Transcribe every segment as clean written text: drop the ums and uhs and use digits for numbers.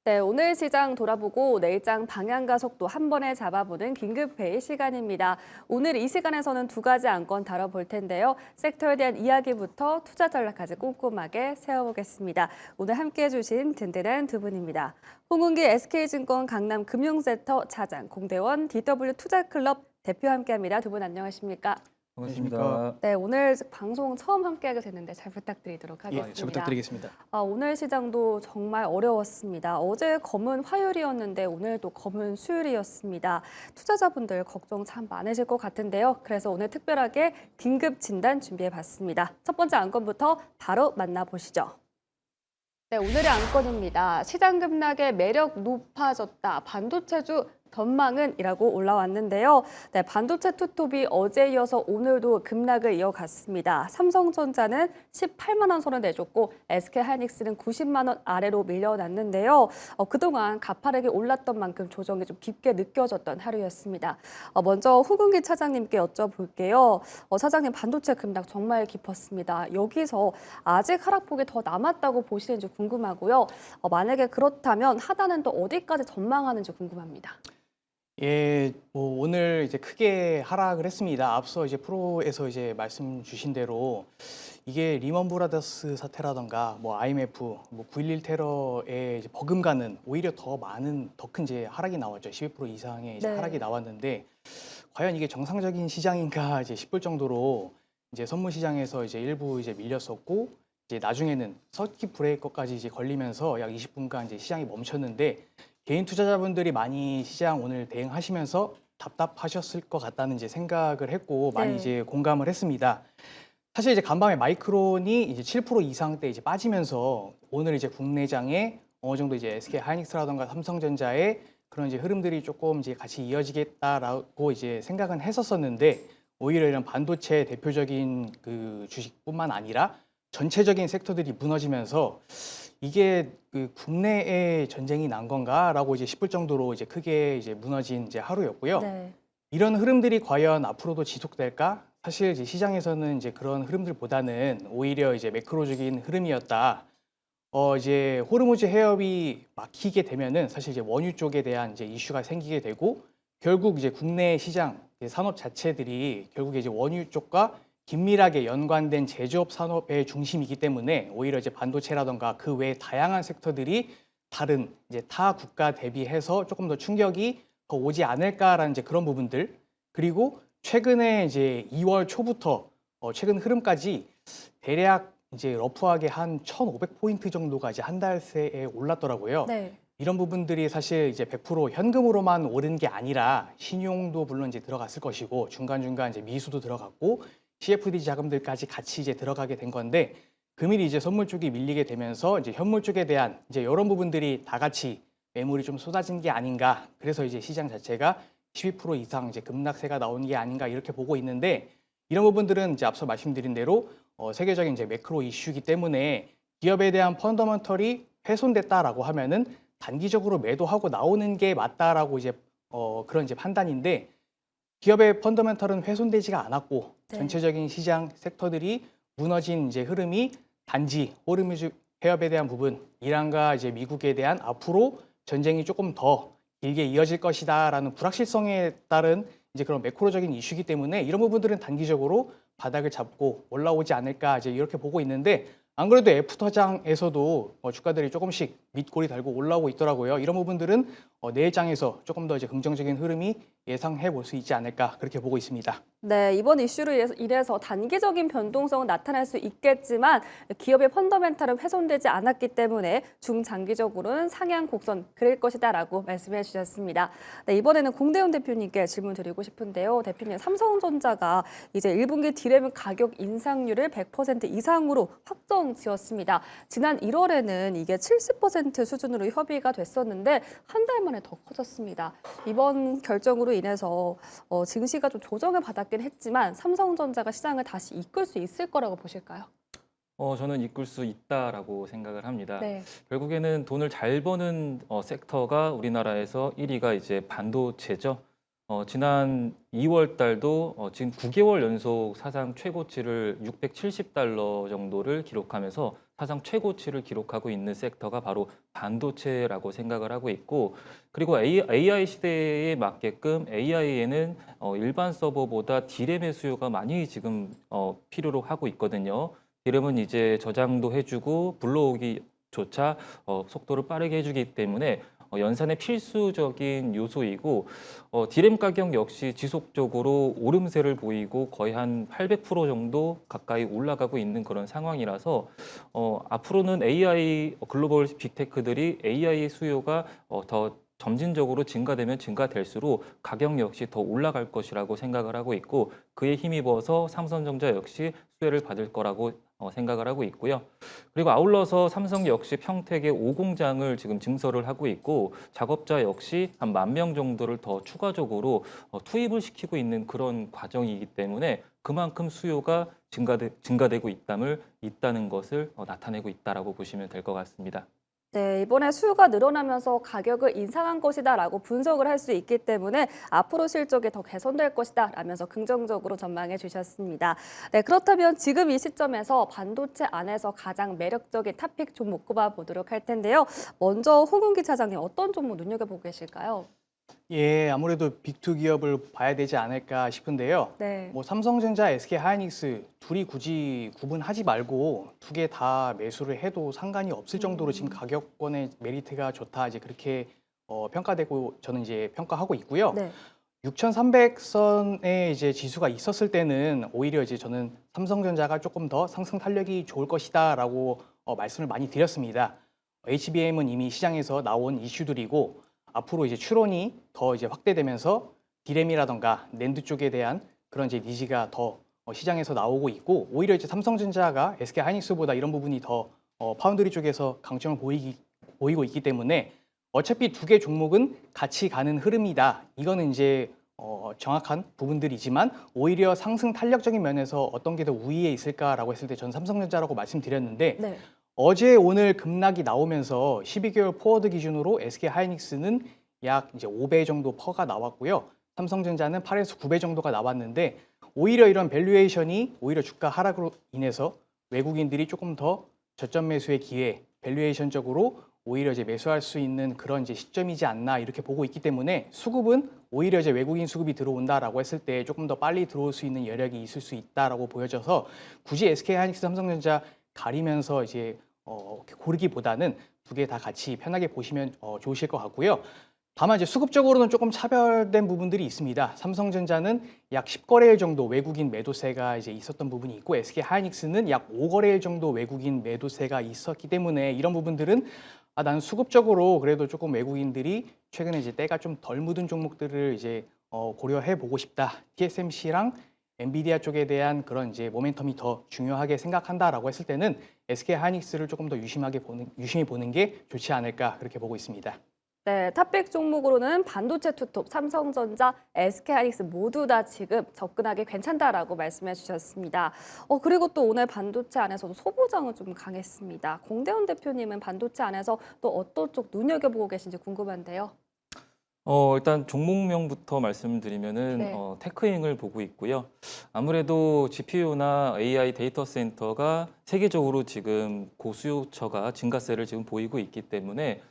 네, 오늘 시장 돌아보고 내일장 방향과 속도 한 번에 잡아보는 긴급 회의 시간입니다. 오늘 이 시간에서는 두 가지 안건 다뤄볼 텐데요. 섹터에 대한 이야기부터 투자 전략까지 꼼꼼하게 세워보겠습니다. 오늘 함께해 주신 든든한 두 분입니다. 홍은기 SK증권 강남금융센터 차장, 공대원 DW 투자클럽 대표 함께합니다. 두 분 안녕하십니까? 안녕하십니까. 반갑습니다. 네, 오늘 방송 처음 함께하게 됐는데 잘 부탁드리도록 예, 하겠습니다. 잘 부탁드리겠습니다. 오늘 시장도 정말 어려웠습니다. 어제 검은 화요일이었는데 오늘도 검은 수요일이었습니다. 투자자분들 걱정 참 많으실 것 같은데요. 그래서 오늘 특별하게 긴급 진단 준비해봤습니다. 첫 번째 안건부터 바로 만나보시죠. 네, 오늘의 안건입니다. 시장 급락의 매력 높아졌다. 반도체주 전망은이라고 올라왔는데요. 네, 반도체 투톱이 어제 이어서 오늘도 급락을 이어갔습니다. 삼성전자는 18만 원 선을 내줬고 SK하이닉스는 90만 원 아래로 밀려났는데요. 그동안 가파르게 올랐던 만큼 조정이 좀 깊게 느껴졌던 하루였습니다. 먼저 후근기 차장님께 여쭤볼게요. 차장님, 반도체 급락 정말 깊었습니다. 여기서 아직 하락폭이 더 남았다고 보시는지 궁금하고요. 만약에 그렇다면 하단은 또 어디까지 전망하는지 궁금합니다. 예, 오늘 이제 크게 하락을 했습니다. 앞서 이제 프로에서 이제 말씀 주신 대로 이게 리먼 브라더스 사태라던가 IMF, 9.11 테러에 이제 버금가는 오히려 더 많은 더 큰 이제 하락이 나왔죠. 12% 이상의 이제 네. 하락이 나왔는데 과연 이게 정상적인 시장인가 이제 싶을 정도로 이제 선물 시장에서 이제 일부 이제 밀렸었고 이제 나중에는 서킷 브레이커까지 이제 걸리면서 약 20분간 이제 시장이 멈췄는데 개인 투자자분들이 많이 시장 오늘 대응하시면서 답답하셨을 것 같다는 이제 생각을 했고 많이 네. 이제 공감을 했습니다. 사실 이제 간밤에 마이크론이 이제 7% 이상대 이제 빠지면서 오늘 이제 국내장에 어느 정도 이제 SK 하이닉스라던가 삼성전자의 그런 이제 흐름들이 조금 이제 같이 이어지겠다라고 이제 생각은 했었었는데 오히려 이런 반도체 대표적인 그 주식뿐만 아니라 전체적인 섹터들이 무너지면서 이게 그 국내에 전쟁이 난 건가라고 이제 싶을 정도로 이제 크게 이제 무너진 이제 하루였고요. 네. 이런 흐름들이 과연 앞으로도 지속될까? 사실 이제 시장에서는 이제 그런 흐름들보다는 오히려 이제 매크로적인 흐름이었다. 이제 호르무즈 해협이 막히게 되면은 사실 이제 원유 쪽에 대한 이제 이슈가 생기게 되고 결국 이제 국내 시장 산업 자체들이 결국에 이제 원유 쪽과 긴밀하게 연관된 제조업 산업의 중심이기 때문에 오히려 이제 반도체라던가 그 외 다양한 섹터들이 다른 이제 타 국가 대비해서 조금 더 충격이 더 오지 않을까라는 이제 그런 부분들 그리고 최근에 이제 2월 초부터 최근 흐름까지 대략 이제 러프하게 한 1,500포인트 정도가 이제 한 달 새에 올랐더라고요. 네. 이런 부분들이 사실 이제 100% 현금으로만 오른 게 아니라 신용도 물론 이제 들어갔을 것이고 중간중간 이제 미수도 들어갔고 CFD 자금들까지 같이 이제 들어가게 된 건데 금일이 이제 선물 쪽이 밀리게 되면서 이제 현물 쪽에 대한 이제 이런 부분들이 다 같이 매물이 좀 쏟아진 게 아닌가. 그래서 이제 시장 자체가 12% 이상 이제 급락세가 나온 게 아닌가 이렇게 보고 있는데 이런 부분들은 이제 앞서 말씀드린 대로 세계적인 이제 매크로 이슈이기 때문에 기업에 대한 펀더먼털이 훼손됐다라고 하면은 단기적으로 매도하고 나오는 게 맞다라고 이제 그런 이제 판단인데 기업의 펀더멘털은 훼손되지가 않았고 네. 전체적인 시장 섹터들이 무너진 이제 흐름이 단지 호르무즈 해협에 대한 부분, 이란과 이제 미국에 대한 앞으로 전쟁이 조금 더 길게 이어질 것이다라는 불확실성에 따른 이제 그런 매크로적인 이슈이기 때문에 이런 부분들은 단기적으로 바닥을 잡고 올라오지 않을까 이제 이렇게 보고 있는데 안 그래도 애프터장에서도 주가들이 조금씩 밑골이 달고 올라오고 있더라고요. 이런 부분들은 내일장에서 조금 더 이제 긍정적인 흐름이 예상해 볼 수 있지 않을까 그렇게 보고 있습니다. 네, 이번 이슈로 인해서 단기적인 변동성은 나타날 수 있겠지만 기업의 펀더멘탈은 훼손되지 않았기 때문에 중장기적으로는 상향 곡선 그릴 것이다라고 말씀해 주셨습니다. 네, 이번에는 공대훈 대표님께 질문 드리고 싶은데요. 대표님, 삼성전자가 이제 1분기 디램 가격 인상률을 100% 이상으로 확정 지었습니다. 지난 1월에는 이게 70% 수준으로 협의가 됐었는데 한 달 만에 더 커졌습니다. 이번 결정으로 인해서 증시가 좀 조정을 받았긴 했지만 삼성전자가 시장을 다시 이끌 수 있을 거라고 보실까요? 저는 이끌 수 있다라고 생각을 합니다. 네. 결국에는 돈을 잘 버는 섹터가 우리나라에서 1위가 이제 반도체죠. 지난 2월 달도 지금 9개월 연속 사상 최고치를 670달러 정도를 기록하면서 사상 최고치를 기록하고 있는 섹터가 바로 반도체라고 생각을 하고 있고, 그리고 AI 시대에 맞게끔 AI에는 일반 서버보다 D램의 수요가 많이 지금 필요로 하고 있거든요. D램은 이제 저장도 해주고 불러오기조차 속도를 빠르게 해주기 때문에 연산의 필수적인 요소이고, D램 가격 역시 지속적으로 오름세를 보이고 거의 한 800% 정도 가까이 올라가고 있는 그런 상황이라서 앞으로는 AI 글로벌 빅테크들이 AI 수요가 더 점진적으로 증가되면 증가될수록 가격 역시 더 올라갈 것이라고 생각을 하고 있고, 그에 힘입어서 삼성전자 역시 수혜를 받을 거라고 생각을 하고 있고요. 그리고 아울러서 삼성 역시 평택에 5공장을 지금 증설을 하고 있고, 작업자 역시 한 10,000명 정도를 더 추가적으로 투입을 시키고 있는 그런 과정이기 때문에 그만큼 수요가 증가되고 있다는 것을 나타내고 있다라고 보시면 될 것 같습니다. 네, 이번에 수요가 늘어나면서 가격을 인상한 것이다라고 분석을 할 수 있기 때문에 앞으로 실적이 더 개선될 것이다 라면서 긍정적으로 전망해 주셨습니다. 네, 그렇다면 지금 이 시점에서 반도체 안에서 가장 매력적인 탑픽 종목 꼽아보도록 할 텐데요. 먼저 홍은기 차장님 어떤 종목 눈여겨보고 계실까요? 예, 아무래도 빅2 기업을 봐야 되지 않을까 싶은데요. 네. 뭐 삼성전자, SK 하이닉스 둘이 굳이 구분하지 말고 두 개 다 매수를 해도 상관이 없을 정도로 지금 가격권의 메리트가 좋다 이제 그렇게 평가되고 저는 이제 평가하고 있고요. 네. 6,300선에 이제 지수가 있었을 때는 오히려 이제 저는 삼성전자가 조금 더 상승 탄력이 좋을 것이다라고 말씀을 많이 드렸습니다. HBM은 이미 시장에서 나온 이슈들이고 앞으로 이제 추론이 더 이제 확대되면서 D램이라던가 낸드 쪽에 대한 그런 이제 니즈가 더 시장에서 나오고 있고, 오히려 이제 삼성전자가 SK하이닉스보다 이런 부분이 더 파운드리 쪽에서 강점을 보이고 있기 때문에 어차피 두 개 종목은 같이 가는 흐름이다. 이거는 이제 정확한 부분들이지만 오히려 상승 탄력적인 면에서 어떤 게 더 우위에 있을까라고 했을 때 저는 삼성전자라고 말씀드렸는데, 네. 어제 오늘 급락이 나오면서 12개월 포워드 기준으로 SK하이닉스는 약 이제 5배 정도 퍼가 나왔고요. 삼성전자는 8에서 9배 정도가 나왔는데, 오히려 이런 밸류에이션이 오히려 주가 하락으로 인해서 외국인들이 조금 더 저점 매수의 기회, 밸류에이션적으로 오히려 이제 매수할 수 있는 그런 이제 시점이지 않나 이렇게 보고 있기 때문에, 수급은 오히려 이제 외국인 수급이 들어온다라고 했을 때 조금 더 빨리 들어올 수 있는 여력이 있을 수 있다라고 보여져서 굳이 SK하이닉스, 삼성전자 가리면서 이제 고르기보다는 두 개 다 같이 편하게 보시면 좋으실 것 같고요. 다만 이제 수급적으로는 조금 차별된 부분들이 있습니다. 삼성전자는 약 10거래일 정도 외국인 매도세가 이제 있었던 부분이 있고, SK하이닉스는 약 5거래일 정도 외국인 매도세가 있었기 때문에 이런 부분들은 나는 수급적으로 그래도 조금 외국인들이 최근에 이제 때가 좀 덜 묻은 종목들을 이제 고려해 보고 싶다. TSMC랑 엔비디아 쪽에 대한 그런 이제 모멘텀이 더 중요하게 생각한다라고 했을 때는 SK하이닉스를 조금 더 유심히 보는 게 좋지 않을까 그렇게 보고 있습니다. 네, 탑픽 종목으로는 반도체 투톱, 삼성전자, SK하이닉스 모두 다 지금 접근하기 괜찮다라고 말씀해 주셨습니다. 그리고 또 오늘 반도체 안에서도 소보장은 좀 강했습니다. 공대훈 대표님은 반도체 안에서 또 어떤 쪽 눈여겨보고 계신지 궁금한데요. 일단 종목명부터 말씀드리면은 네. 테크잉을 보고 있고요. 아무래도 GPU나 AI 데이터 센터가 세계적으로 지금 고수요처가 증가세를 지금 보이고 있기 때문에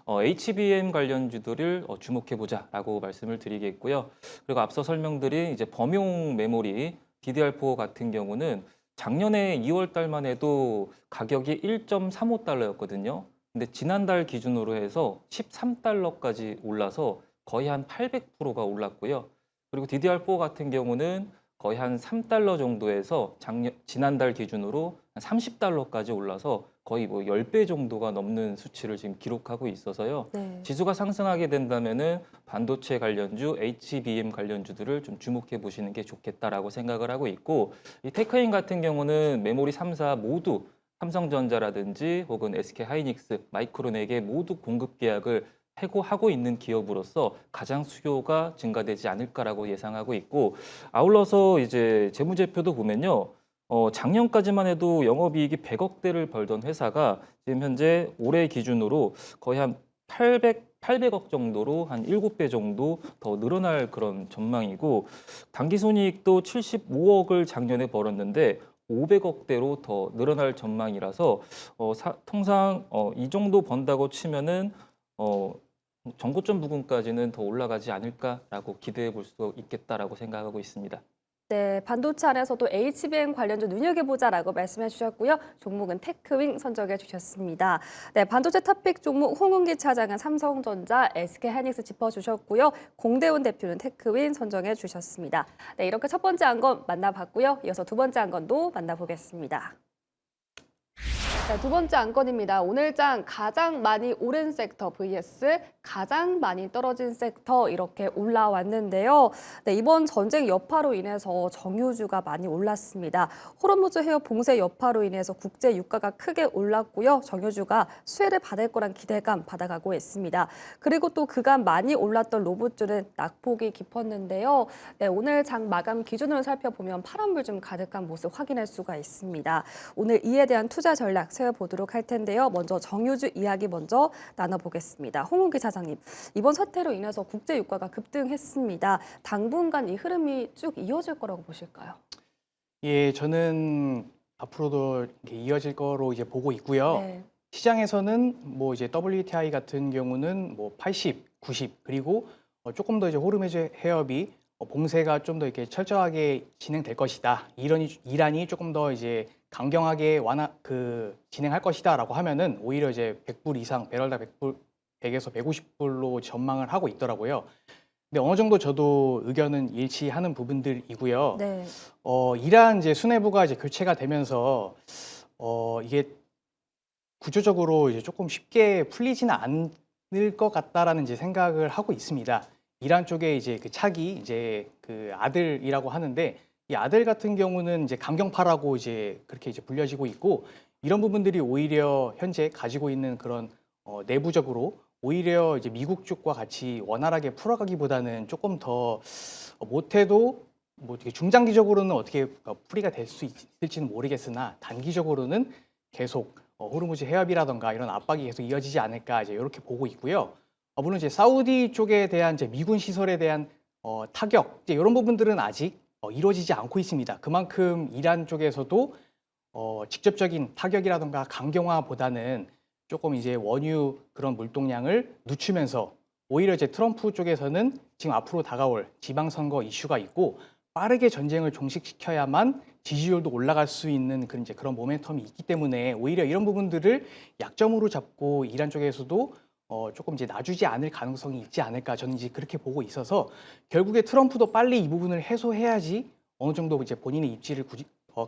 HBM 관련주들을 주목해 보자라고 말씀을 드리겠고요. 그리고 앞서 설명드린 이제 범용 메모리 DDR4 같은 경우는 작년에 2월 달만 해도 가격이 1.35달러였거든요. 근데 지난달 기준으로 해서 13달러까지 올라서 거의 한 800%가 올랐고요. 그리고 DDR4 같은 경우는 거의 한 3달러 정도에서 지난달 기준으로 한 30달러까지 올라서 거의 뭐 10배 정도가 넘는 수치를 지금 기록하고 있어서요. 네. 지수가 상승하게 된다면은 반도체 관련주, HBM 관련주들을 좀 주목해 보시는 게 좋겠다라고 생각을 하고 있고, 이 테크인 같은 경우는 메모리 3사 모두 삼성전자라든지 혹은 SK하이닉스, 마이크론에게 모두 공급 계약을 해고하고 있는 기업으로서 가장 수요가 증가되지 않을까라고 예상하고 있고, 아울러서 이제 재무제표도 보면요. 작년까지만 해도 영업이익이 100억대를 벌던 회사가 지금 현재 올해 기준으로 거의 한 800억 정도로 한 7배 정도 더 늘어날 그런 전망이고 당기순이익도 75억을 작년에 벌었는데 500억대로 더 늘어날 전망이라서 통상 이 정도 번다고 치면은 정고점 부근까지는 더 올라가지 않을까라고 기대해 볼 수 있겠다라고 생각하고 있습니다. 네, 반도체 안에서도 HBM 관련주 눈여겨보자라고 말씀해 주셨고요. 종목은 테크윙 선정해 주셨습니다. 네, 반도체 탑픽 종목 홍은기 차장은 삼성전자, SK하이닉스 짚어주셨고요. 공대훈 대표는 테크윙 선정해 주셨습니다. 네, 이렇게 첫 번째 안건 만나봤고요. 이어서 두 번째 안건도 만나보겠습니다. 네, 두 번째 안건입니다. 오늘장 가장 많이 오른 섹터 vs 가장 많이 떨어진 섹터 이렇게 올라왔는데요. 네, 이번 전쟁 여파로 인해서 정유주가 많이 올랐습니다. 호르무즈 해협 봉쇄 여파로 인해서 국제 유가가 크게 올랐고요. 정유주가 수혜를 받을 거란 기대감 받아가고 있습니다. 그리고 또 그간 많이 올랐던 로봇주는 낙폭이 깊었는데요. 네, 오늘 장 마감 기준으로 살펴보면 파란불 좀 가득한 모습 확인할 수가 있습니다. 오늘 이에 대한 투자 전략 세워보도록 할 텐데요. 먼저 정유주 이야기 먼저 나눠보겠습니다. 홍은기 차장님, 이번 사태로 인해서 국제 유가가 급등했습니다. 당분간 이 흐름이 쭉 이어질 거라고 보실까요? 예, 저는 앞으로도 이렇게 이어질 거로 이제 보고 있고요. 네. 시장에서는 뭐 이제 WTI 같은 경우는 뭐 80, 90 그리고 조금 더 이제 호르무즈 해협이 봉쇄가 좀 더 이렇게 철저하게 진행될 것이다. 이란이 조금 더 이제 강경하게 진행할 것이다라고 하면은 오히려 이제 100불 이상 배럴당 100에서 150불로 전망을 하고 있더라고요. 근데 어느 정도 저도 의견은 일치하는 부분들이고요. 네. 이란 이제 수뇌부가 이제 교체가 되면서 이게 구조적으로 이제 조금 쉽게 풀리지는 않을 것 같다라는 이제 생각을 하고 있습니다. 이란 쪽에 이제 그 차기 이제 그 아들이라고 하는데 이 아들 같은 경우는 이제 강경파라고 이제 그렇게 이제 불려지고 있고 이런 부분들이 오히려 현재 가지고 있는 그런 내부적으로 오히려 이제 미국 쪽과 같이 원활하게 풀어가기보다는 조금 더 못해도 뭐 되게 중장기적으로는 어떻게 풀이가 될 수 있을지는 모르겠으나 단기적으로는 계속 호르무즈 해협이라던가 이런 압박이 계속 이어지지 않을까 이제 이렇게 보고 있고요. 물론 이제 사우디 쪽에 대한 이제 미군 시설에 대한 타격 이제 이런 부분들은 아직 이루어지지 않고 있습니다. 그만큼 이란 쪽에서도 직접적인 타격이라던가 강경화보다는 조금 이제 원유 그런 물동량을 늦추면서 오히려 이제 트럼프 쪽에서는 지금 앞으로 다가올 지방선거 이슈가 있고 빠르게 전쟁을 종식시켜야만 지지율도 올라갈 수 있는 그런 모멘텀이 있기 때문에 오히려 이런 부분들을 약점으로 잡고 이란 쪽에서도 조금 이제 놔주지 않을 가능성이 있지 않을까 저는 이제 그렇게 보고 있어서 결국에 트럼프도 빨리 이 부분을 해소해야지 어느 정도 이제 본인의 입지를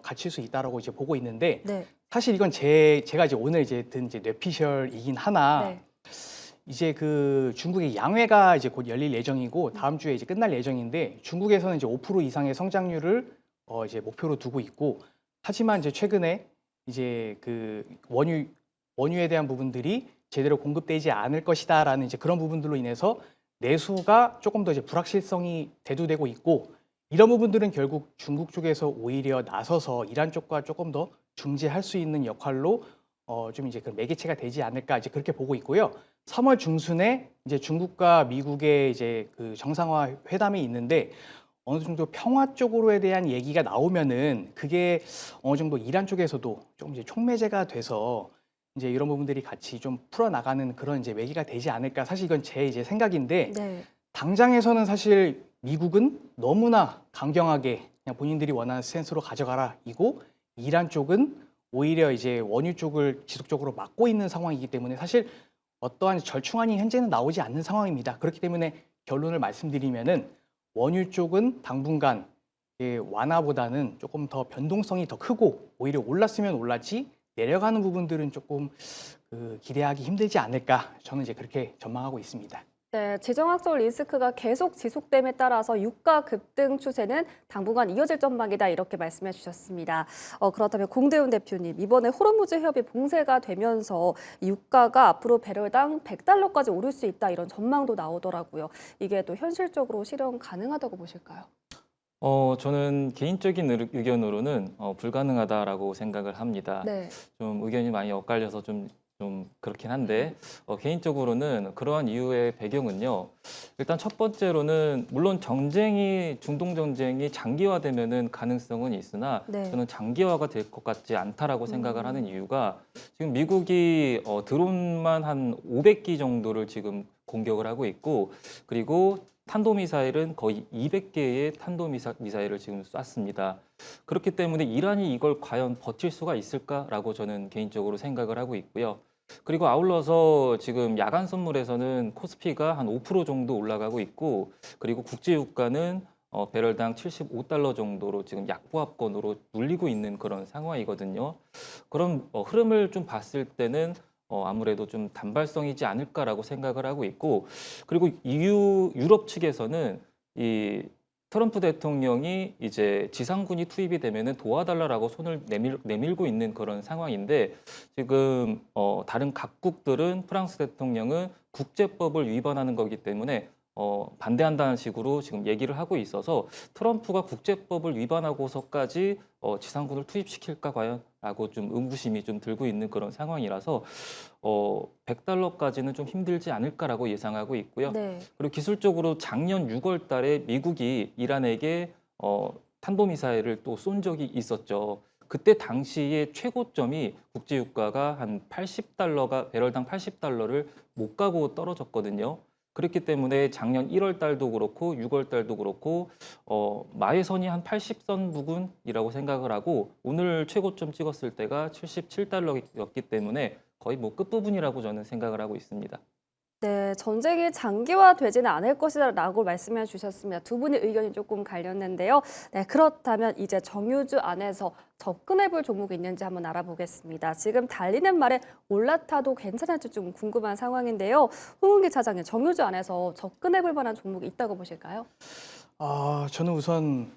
갖출 수 있다라고 이제 보고 있는데 네. 사실 이건 제가 이제 오늘 이제 든 이제 뇌피셜이긴 하나 네. 이제 그 중국의 양회가 이제 곧 열릴 예정이고 다음 주에 이제 끝날 예정인데 중국에서는 이제 5% 이상의 성장률을 이제 목표로 두고 있고 하지만 이제 최근에 이제 그 원유에 대한 부분들이 제대로 공급되지 않을 것이다라는 이제 그런 부분들로 인해서 내수가 조금 더 이제 불확실성이 대두되고 있고 이런 부분들은 결국 중국 쪽에서 오히려 나서서 이란 쪽과 조금 더 중재할 수 있는 역할로 좀 이제 그 매개체가 되지 않을까 이제 그렇게 보고 있고요. 3월 중순에 이제 중국과 미국의 이제 그 정상화 회담이 있는데 어느 정도 평화 쪽으로에 대한 얘기가 나오면은 그게 어느 정도 이란 쪽에서도 좀 이제 촉매제가 돼서 이제 이런 부분들이 같이 좀 풀어나가는 그런 이제 매개가 되지 않을까. 사실 이건 제 이제 생각인데 네. 당장에서는 사실 미국은 너무나 강경하게 그냥 본인들이 원하는 스탠스로 가져가라 이고 이란 쪽은 오히려 이제 원유 쪽을 지속적으로 막고 있는 상황이기 때문에 사실 어떠한 절충안이 현재는 나오지 않는 상황입니다. 그렇기 때문에 결론을 말씀드리면은 원유 쪽은 당분간 완화보다는 조금 더 변동성이 더 크고 오히려 올랐으면 올랐지 내려가는 부분들은 조금 기대하기 힘들지 않을까 저는 이제 그렇게 전망하고 있습니다. 네, 지정학적 리스크가 계속 지속됨에 따라서 유가 급등 추세는 당분간 이어질 전망이다 이렇게 말씀해 주셨습니다. 그렇다면 공대훈 대표님, 이번에 호르무즈 해협이 봉쇄가 되면서 유가가 앞으로 배럴당 100달러까지 오를 수 있다 이런 전망도 나오더라고요. 이게 또 현실적으로 실현 가능하다고 보실까요? 저는 개인적인 의견으로는 불가능하다라고 생각을 합니다. 네. 좀 의견이 많이 엇갈려서 좀 좀 그렇긴 한데 개인적으로는 그러한 이유의 배경은요. 일단 첫 번째로는 물론 중동 전쟁이 장기화되면은 가능성은 있으나 네. 저는 장기화가 될 것 같지 않다라고 생각을 하는 음. 이유가 지금 미국이 드론만 한 500기 정도를 지금 공격을 하고 있고 그리고 탄도미사일은 거의 200개의 탄도미사일을 지금 쐈습니다. 그렇기 때문에 이란이 이걸 과연 버틸 수가 있을까라고 저는 개인적으로 생각을 하고 있고요. 그리고 아울러서 지금 야간 선물에서는 코스피가 한 5% 정도 올라가고 있고 그리고 국제유가는 배럴당 75달러 정도로 지금 약보합권으로 눌리고 있는 그런 상황이거든요. 그런 흐름을 좀 봤을 때는 아무래도 좀 단발성이지 않을까라고 생각을 하고 있고 그리고 유럽 측에서는 이 트럼프 대통령이 이제 지상군이 투입이 되면은 도와달라라고 손을 내밀고 있는 그런 상황인데 지금 다른 각국들은 프랑스 대통령은 국제법을 위반하는 거기 때문에 반대한다는 식으로 지금 얘기를 하고 있어서 트럼프가 국제법을 위반하고서까지 지상군을 투입시킬까 과연?라고 좀 의구심이 좀 들고 있는 그런 상황이라서 100달러까지는 좀 힘들지 않을까라고 예상하고 있고요. 네. 그리고 기술적으로 작년 6월 달에 미국이 이란에게 탄도미사일을 또 쏜 적이 있었죠. 그때 당시의 최고점이 국제유가가 한 80달러가 배럴당 80달러를 못 가고 떨어졌거든요. 그렇기 때문에 작년 1월 달도 그렇고 6월 달도 그렇고 마해선이 한 80선 부근이라고 생각을 하고 오늘 최고점 찍었을 때가 77달러였기 때문에 거의 뭐 끝부분이라고 저는 생각을 하고 있습니다. 네, 전쟁이 장기화되지는 않을 것이라고 말씀해 주셨습니다. 두 분의 의견이 조금 갈렸는데요. 네, 그렇다면 이제 정유주 안에서 접근해 볼 종목이 있는지 한번 알아보겠습니다. 지금 달리는 말에 올라타도 괜찮을지 좀 궁금한 상황인데요. 홍은기 차장님, 정유주 안에서 접근해 볼 만한 종목이 있다고 보실까요? 저는 우선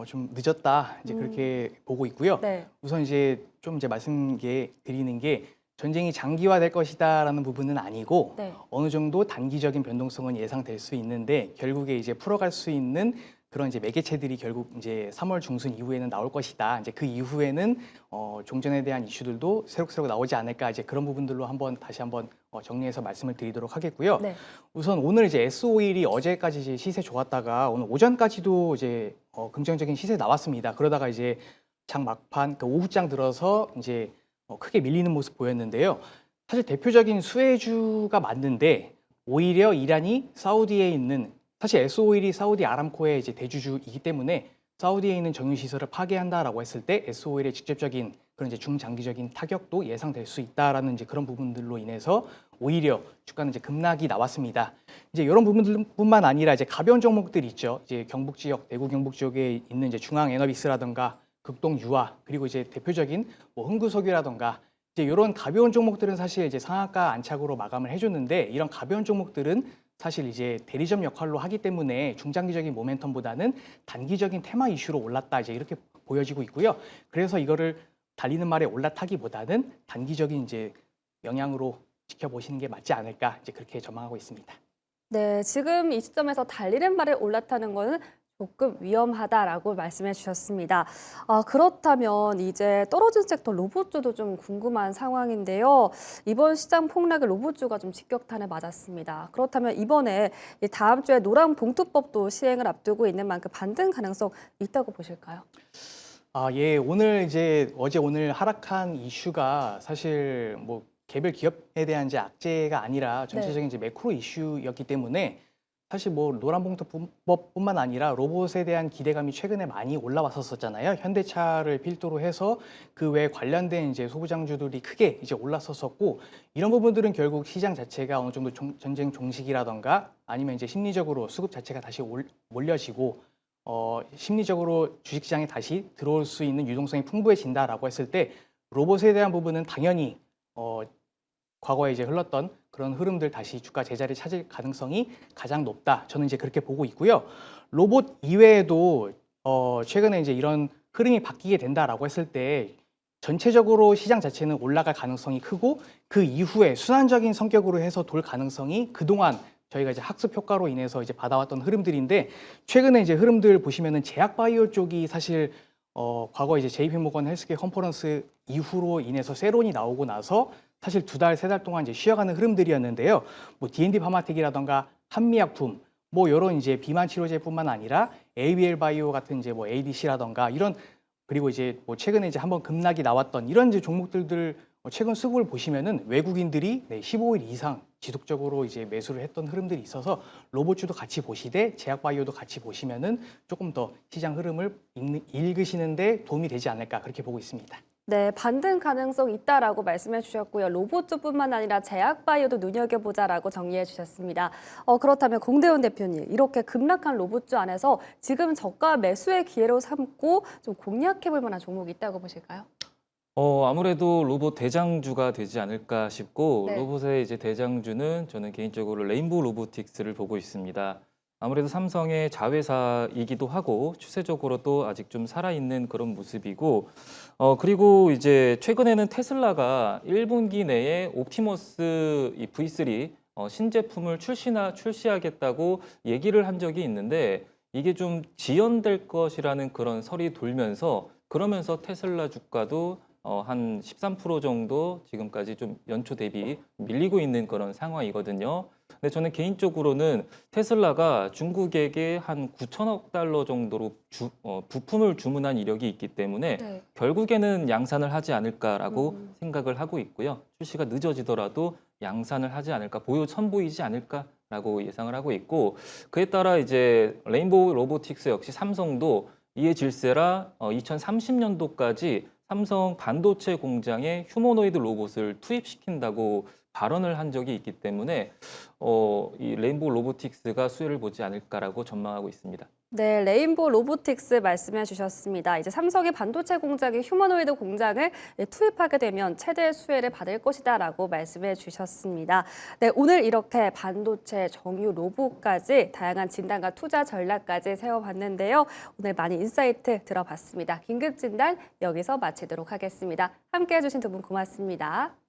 좀 늦었다 이제 음, 그렇게 보고 있고요. 네, 우선 이제 좀 이제 드리는 게 전쟁이 장기화될 것이다라는 부분은 아니고 네. 어느 정도 단기적인 변동성은 예상될 수 있는데 결국에 이제 풀어갈 수 있는 그런 이제 매개체들이 결국 이제 3월 중순 이후에는 나올 것이다. 이제 그 이후에는 종전에 대한 이슈들도 새록새록 나오지 않을까 이제 그런 부분들로 다시 한번 정리해서 말씀을 드리도록 하겠고요. 네. 우선 오늘 이제 S-오일이 어제까지 이제 시세 좋았다가 오늘 오전까지도 이제 긍정적인 시세 나왔습니다. 그러다가 이제 장 막판 그 오후장 들어서 이제 크게 밀리는 모습 보였는데요. 사실 대표적인 수혜주가 맞는데 오히려 이란이 사우디에 있는 사실 S-오일이 사우디 아람코의 이제 대주주이기 때문에 사우디에 있는 정유 시설을 파괴한다라고 했을 때 S-오일의 직접적인 그런 이제 중장기적인 타격도 예상될 수 있다라는 이제 그런 부분들로 인해서 오히려 주가는 이제 급락이 나왔습니다. 이제 이런 부분들뿐만 아니라 이제 가벼운 종목들 있죠. 이제 경북 지역, 대구 경북 지역에 있는 이제 중앙 에너비스라든가 극동 유화 그리고 이제 대표적인 뭐 흥구석유라든가 이제 이런 가벼운 종목들은 사실 이제 상한가 안착으로 마감을 해줬는데 이런 가벼운 종목들은 사실 이제 대리점 역할로 하기 때문에 중장기적인 모멘텀보다는 단기적인 테마 이슈로 올랐다 이제 이렇게 보여지고 있고요. 그래서 이거를 달리는 말에 올라타기보다는 단기적인 이제 영향으로 지켜보시는 게 맞지 않을까 이제 그렇게 전망하고 있습니다. 네, 지금 이 시점에서 달리는 말에 올라타는 거는 조금 위험하다라고 말씀해 주셨습니다. 그렇다면 이제 떨어진 섹터 로봇주도 좀 궁금한 상황인데요. 이번 시장 폭락에 로봇주가 좀 직격탄을 맞았습니다. 그렇다면 이번에 이 다음 주에 노란 봉투법도 시행을 앞두고 있는 만큼 반등 가능성 있다고 보실까요? 예, 어제 오늘 하락한 이슈가 사실 뭐 개별 기업에 대한 이제 악재가 아니라 네. 전체적인 이제 매크로 이슈였기 때문에 사실 뭐 노란봉투법뿐만 아니라 로봇에 대한 기대감이 최근에 많이 올라왔었잖아요. 현대차를 필두로 해서 그 외 관련된 이제 소부장주들이 크게 이제 올랐었었고 이런 부분들은 결국 시장 자체가 어느 정도 전쟁 종식이라던가 아니면 이제 심리적으로 수급 자체가 다시 몰려지고 심리적으로 주식시장에 다시 들어올 수 있는 유동성이 풍부해진다라고 했을 때 로봇에 대한 부분은 당연히 과거에 이제 흘렀던 그런 흐름들 다시 주가 제자리 찾을 가능성이 가장 높다. 저는 이제 그렇게 보고 있고요. 로봇 이외에도 최근에 이제 이런 흐름이 바뀌게 된다라고 했을 때 전체적으로 시장 자체는 올라갈 가능성이 크고 그 이후에 순환적인 성격으로 해서 돌 가능성이 그동안 저희가 이제 학습 효과로 인해서 이제 받아왔던 흐름들인데 최근에 이제 흐름들 보시면은 제약바이오 쪽이 사실 과거 이제 JP모건 헬스케어 컨퍼런스 이후로 인해서 세론이 나오고 나서 사실 2달, 3달 동안 이제 쉬어가는 흐름들이었는데요. 뭐 D&D 파마텍이라던가 한미약품, 뭐 이런 이제 비만 치료제뿐만 아니라 ABL 바이오 같은 이제 뭐 ADC라던가 이런, 그리고 이제 뭐 최근에 이제 한번 급락이 나왔던 이런 이제 종목들을 최근 수급을 보시면은 외국인들이 15일 이상 지속적으로 이제 매수를 했던 흐름들이 있어서 로봇주도 같이 보시되 제약바이오도 같이 보시면은 조금 더 시장 흐름을 읽으시는데 도움이 되지 않을까 그렇게 보고 있습니다. 네, 반등 가능성 있다라고 말씀해 주셨고요. 로봇주뿐만 아니라 제약바이오도 눈여겨보자라고 정리해 주셨습니다. 그렇다면 공대훈 대표님, 이렇게 급락한 로봇주 안에서 지금 저가 매수의 기회로 삼고 좀 공략해 볼 만한 종목이 있다고 보실까요? 아무래도 로봇 대장주가 되지 않을까 싶고 네. 로봇의 이제 대장주는 저는 개인적으로 레인보우 로보틱스를 보고 있습니다. 아무래도 삼성의 자회사이기도 하고 추세적으로도 아직 좀 살아있는 그런 모습이고 그리고 이제 최근에는 테슬라가 1분기 내에 옵티머스 이 V3 신제품을 출시하겠다고 얘기를 한 적이 있는데 이게 좀 지연될 것이라는 그런 설이 돌면서 그러면서 테슬라 주가도 한 13% 정도 지금까지 좀 연초 대비 밀리고 있는 그런 상황이거든요. 근데 저는 개인적으로는 테슬라가 중국에게 한 9천억 달러 정도로 부품을 주문한 이력이 있기 때문에 네. 결국에는 양산을 하지 않을까라고 음. 생각을 하고 있고요. 출시가 늦어지더라도 양산을 하지 않을까, 선보이지 않을까라고 예상을 하고 있고 그에 따라 이제 레인보우 로보틱스 역시 삼성도 이에 질세라 2030년도까지 삼성 반도체 공장에 휴머노이드 로봇을 투입시킨다고 발언을 한 적이 있기 때문에 이 레인보우 로보틱스가 수혜를 보지 않을까라고 전망하고 있습니다. 네, 레인보우 로보틱스 말씀해 주셨습니다. 이제 삼성의 반도체 공장에 휴머노이드 공장을 투입하게 되면 최대 수혜를 받을 것이다라고 말씀해 주셨습니다. 네, 오늘 이렇게 반도체, 정유, 로봇까지 다양한 진단과 투자 전략까지 세워봤는데요. 오늘 많이 인사이트 들어봤습니다. 긴급 진단 여기서 마치도록 하겠습니다. 함께해 주신 두 분 고맙습니다.